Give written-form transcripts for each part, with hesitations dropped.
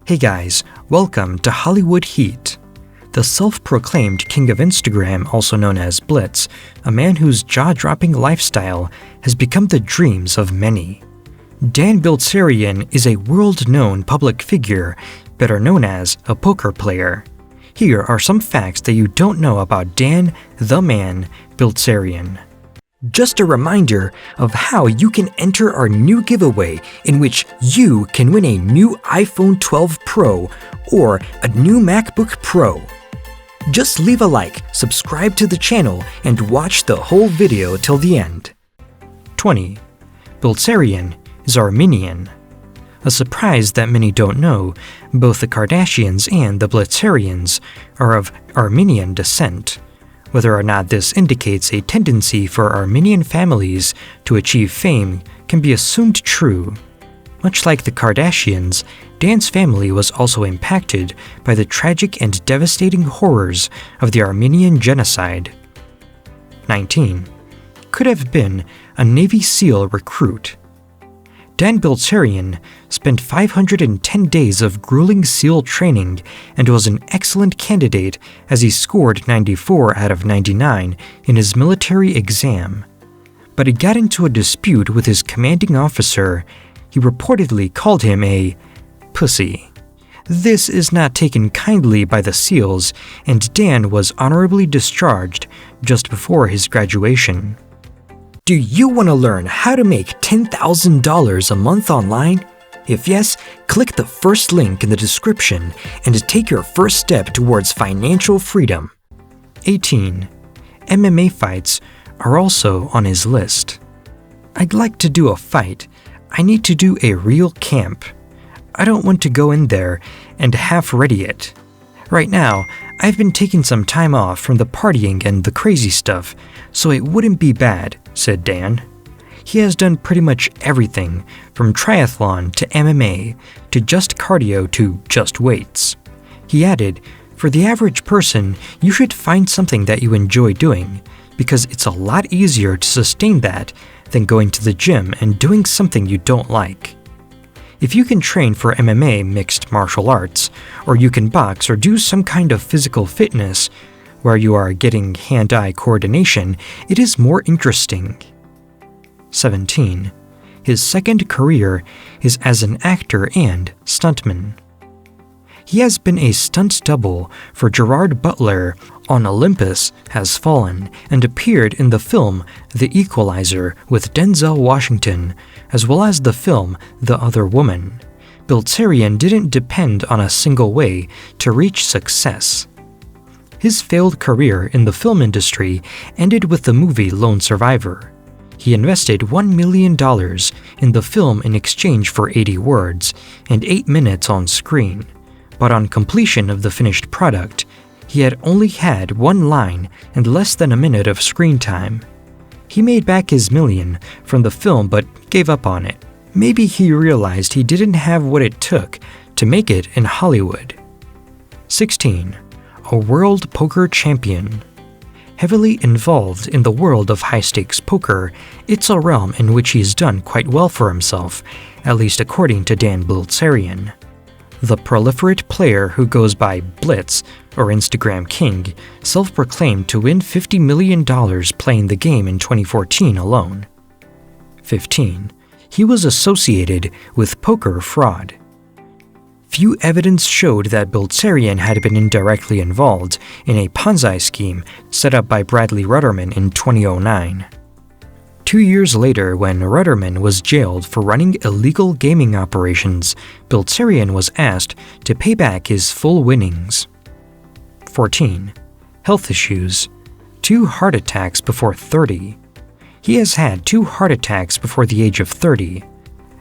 Hey guys, welcome to Hollywood Heat. The self-proclaimed king of Instagram, also known as Blitz, a man whose jaw-dropping lifestyle has become the dreams of many. Dan Bilzerian is a world-known public figure, better known as a poker player. Here are some facts that you don't know about Dan the Man Bilzerian. Just a reminder of how you can enter our new giveaway in which you can win a new iPhone 12 Pro or a new MacBook Pro. Just leave a like, subscribe to the channel, and watch the whole video till the end. 20. Bulsarian is Armenian. A surprise that many don't know, both the Kardashians and the Bulsarians are of Armenian descent. Whether or not this indicates a tendency for Armenian families to achieve fame can be assumed true. Much like the Kardashians, Dan's family was also impacted by the tragic and devastating horrors of the Armenian genocide. 19. Could have been a Navy SEAL recruit. Dan Bilzerian spent 510 days of grueling SEAL training and was an excellent candidate as he scored 94 out of 99 in his military exam. But he got into a dispute with his commanding officer. He reportedly called him a pussy. This is not taken kindly by the SEALs, and Dan was honorably discharged just before his graduation. Do you want to learn how to make $10,000 a month online? If yes, click the first link in the description and take your first step towards financial freedom. 18. MMA fights are also on his list. I'd like to do a fight. I need to do a real camp. I don't want to go in there and half-ready it. Right now, I've been taking some time off from the partying and the crazy stuff, so it wouldn't be bad, said Dan. He has done pretty much everything, from triathlon to MMA, to just cardio to just weights. He added, for the average person, you should find something that you enjoy doing, because it's a lot easier to sustain that than going to the gym and doing something you don't like. If you can train for MMA mixed martial arts, or you can box or do some kind of physical fitness where you are getting hand-eye coordination, it is more interesting. 17. His second career is as an actor and stuntman. He has been a stunt double for Gerard Butler on Olympus Has Fallen and appeared in the film The Equalizer with Denzel Washington, as well as the film The Other Woman. Bilzerian didn't depend on a single way to reach success. His failed career in the film industry ended with the movie Lone Survivor. He invested $1 million in the film in exchange for 80 words and 8 minutes on screen. But on completion of the finished product, he had only had one line and less than a minute of screen time. He made back his million from the film but gave up on it. Maybe he realized he didn't have what it took to make it in Hollywood. 16. A world poker champion. Heavily involved in the world of high-stakes poker, it's a realm in which he's done quite well for himself, at least according to Dan Bilzerian. The proliferate player who goes by Blitz, or Instagram King, self-proclaimed to win $50 million playing the game in 2014 alone. 15. He was associated with poker fraud. Few evidence showed that Bilzerian had been indirectly involved in a Ponzi scheme set up by Bradley Rudderman in 2009. 2 years later, when Rudderman was jailed for running illegal gaming operations, Bilzerian was asked to pay back his full winnings. 14. Health issues. 2 heart attacks before 30. He has had 2 heart attacks before the age of 30.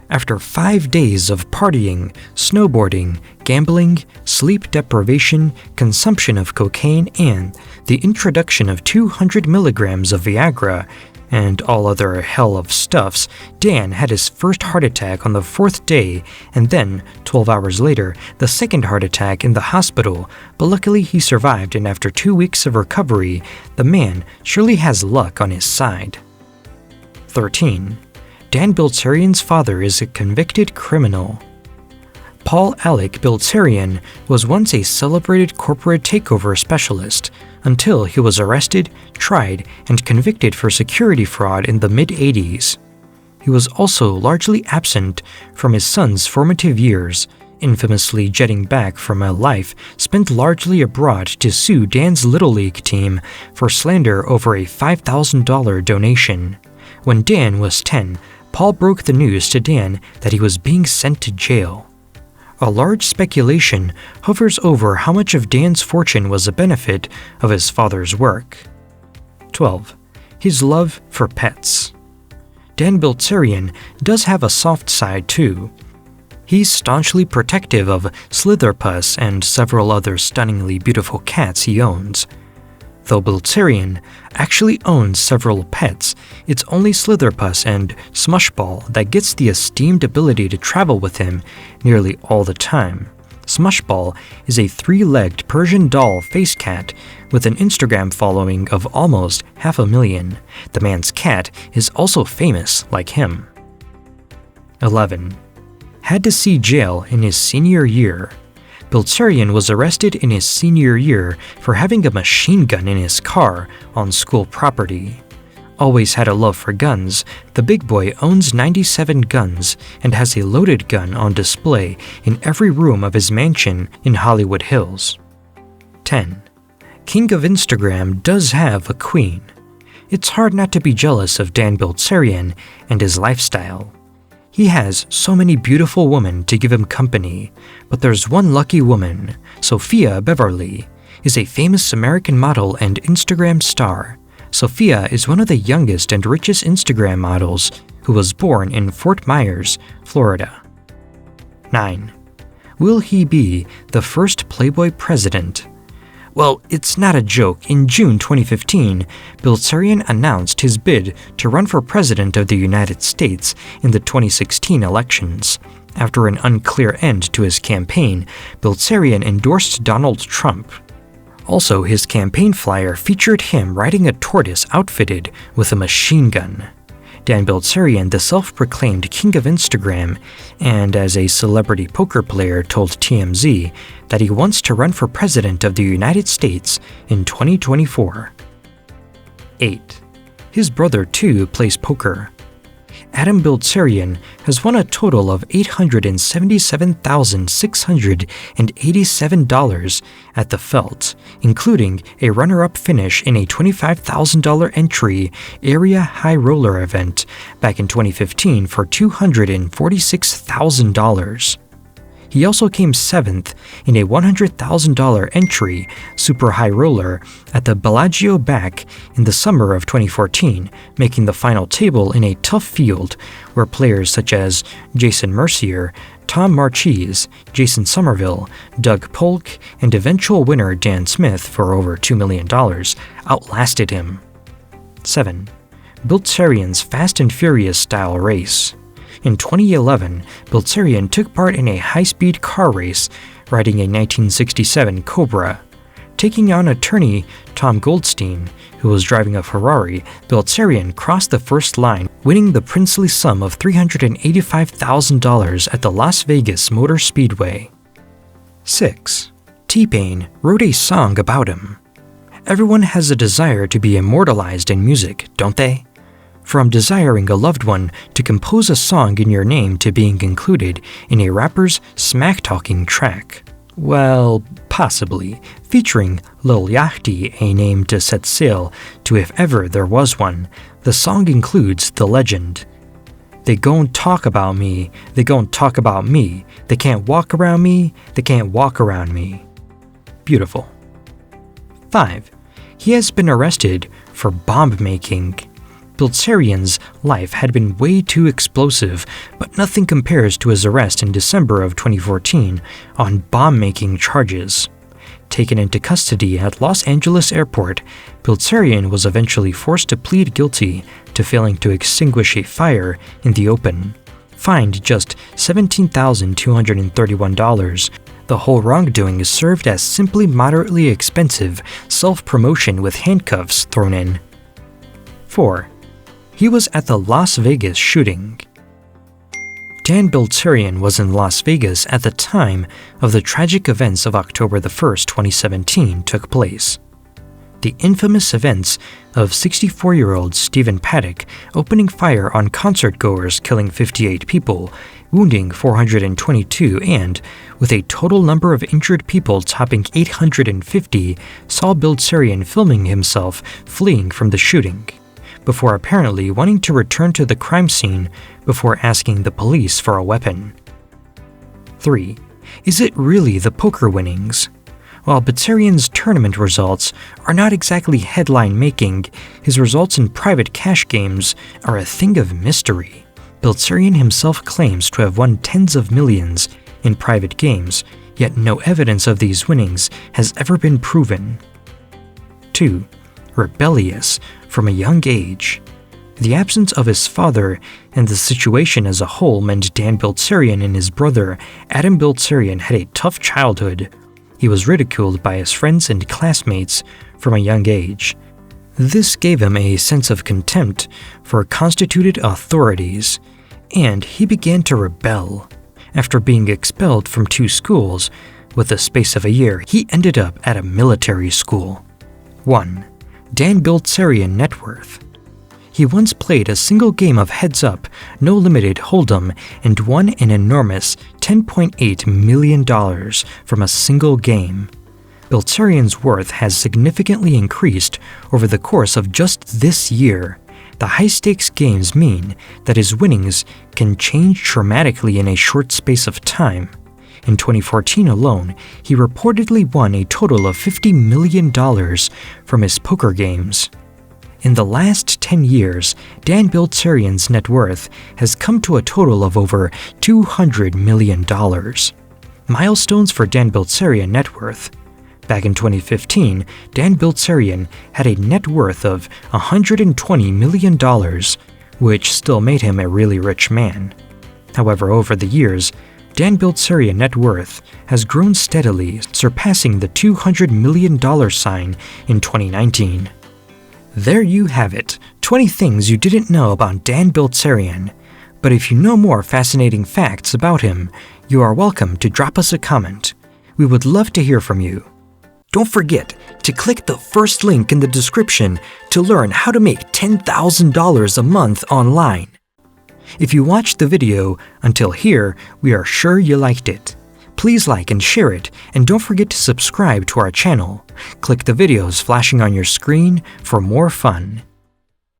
After 5 days of partying, snowboarding, gambling, sleep deprivation, consumption of cocaine, and the introduction of 200 milligrams of Viagra, and all other hell of stuffs, Dan had his first heart attack on the 4th day, and then, 12 hours later, the second heart attack in the hospital, but luckily he survived, and after 2 weeks of recovery, the man surely has luck on his side. 13. Dan Bilzerian's father is a convicted criminal. Paul Alec Bilzerian was once a celebrated corporate takeover specialist until he was arrested, tried, and convicted for security fraud in the mid-80s. He was also largely absent from his son's formative years, infamously jetting back from a life spent largely abroad to sue Dan's Little League team for slander over a $5,000 donation. When Dan was 10, Paul broke the news to Dan that he was being sent to jail. A large speculation hovers over how much of Dan's fortune was a benefit of his father's work. 12. His love for pets. Dan Bilzerian does have a soft side too. He's staunchly protective of Slitherpuss and several other stunningly beautiful cats he owns. Though Bulsarian actually owns several pets, it's only Slitherpuss and Smushball that gets the esteemed ability to travel with him nearly all the time. Smushball is a three-legged Persian doll face cat with an Instagram following of almost 500,000. The man's cat is also famous like him. 11. Had to see jail in his senior year. Bilzerian was arrested in his senior year for having a machine gun in his car on school property. Always had a love for guns, the big boy owns 97 guns and has a loaded gun on display in every room of his mansion in Hollywood Hills. 10. King of Instagram does have a queen. It's hard not to be jealous of Dan Bilzerian and his lifestyle. He has so many beautiful women to give him company, but there's one lucky woman. Sophia Beverly is a famous American model and Instagram star. Sophia is one of the youngest and richest Instagram models who was born in Fort Myers, Florida. 9. Will he be the first Playboy president? Well, it's not a joke. In June 2015, Bilzerian announced his bid to run for president of the United States in the 2016 elections. After an unclear end to his campaign, Bilzerian endorsed Donald Trump. Also, his campaign flyer featured him riding a tortoise outfitted with a machine gun. Dan Bilzerian, the self-proclaimed king of Instagram, and as a celebrity poker player told TMZ that he wants to run for president of the United States in 2024. 8. His brother too plays poker. Adam Bilzerian has won a total of $877,687 at the Felt, including a runner-up finish in a $25,000 entry area high roller event back in 2015 for $246,000. He also came 7th in a $100,000 entry super high roller at the Bellagio back in the summer of 2014, making the final table in a tough field where players such as Jason Mercier, Tom Marchese, Jason Somerville, Doug Polk, and eventual winner Dan Smith for over $2 million outlasted him. 7. Bilzerian's Fast and Furious style race. In 2011, Bilzerian took part in a high-speed car race, riding a 1967 Cobra. Taking on attorney Tom Goldstein, who was driving a Ferrari, Bilzerian crossed the first line, winning the princely sum of $385,000 at the Las Vegas Motor Speedway. 6. Tpain wrote a song about him. Everyone has a desire to be immortalized in music, don't they? From desiring a loved one to compose a song in your name to being included in a rapper's smack-talking track. Well, possibly, featuring Lil Yachty, a name to set sail to if ever there was one. The song includes the legend. They gon' talk about me, they gon' talk about me. They can't walk around me, they can't walk around me. Beautiful. 5. He has been arrested for bomb-making. Bilzerian's life had been way too explosive, but nothing compares to his arrest in December of 2014 on bomb-making charges. Taken into custody at Los Angeles Airport, Bilzerian was eventually forced to plead guilty to failing to extinguish a fire in the open. Fined just $17,231. The whole wrongdoing is served as simply moderately expensive self-promotion with handcuffs thrown in. 4. He was at the Las Vegas shooting. Dan Bilzerian was in Las Vegas at the time of the tragic events of October 1st, 2017 took place. The infamous events of 64-year-old Stephen Paddock opening fire on concertgoers, killing 58 people, wounding 422, and, with a total number of injured people topping 850, saw Bilzerian filming himself fleeing from the shooting, before apparently wanting to return to the crime scene before asking the police for a weapon. 3. Is it really the poker winnings? While Bilzerian's tournament results are not exactly headline-making, his results in private cash games are a thing of mystery. Bilzerian himself claims to have won tens of millions in private games, yet no evidence of these winnings has ever been proven. 2. Rebellious from a young age. The absence of his father and the situation as a whole meant Dan Bilzerian and his brother Adam Bilzerian had a tough childhood. He was ridiculed by his friends and classmates from a young age. This gave him a sense of contempt for constituted authorities, and he began to rebel. After being expelled from 2 schools, with the space of a year, he ended up at a military school. 1. Dan Bilzerian net worth. He once played a single game of Heads Up, No Limited Hold'em, and won an enormous $10.8 million from a single game. Bilzerian's worth has significantly increased over the course of just this year. The high-stakes games mean that his winnings can change dramatically in a short space of time. In 2014 alone, he reportedly won a total of $50 million from his poker games. In the last 10 years, Dan Bilzerian's net worth has come to a total of over $200 million. Milestones for Dan Bilzerian net worth. Back in 2015, Dan Bilzerian had a net worth of $120 million, which still made him a really rich man. However, over the years, Dan Bilzerian net worth has grown steadily, surpassing the $200 million sign in 2019. There you have it, 20 things you didn't know about Dan Bilzerian. But if you know more fascinating facts about him, you are welcome to drop us a comment. We would love to hear from you. Don't forget to click the first link in the description to learn how to make $10,000 a month online. If you watched the video until here, we are sure you liked it. Please like and share it, and don't forget to subscribe to our channel. Click the videos flashing on your screen for more fun.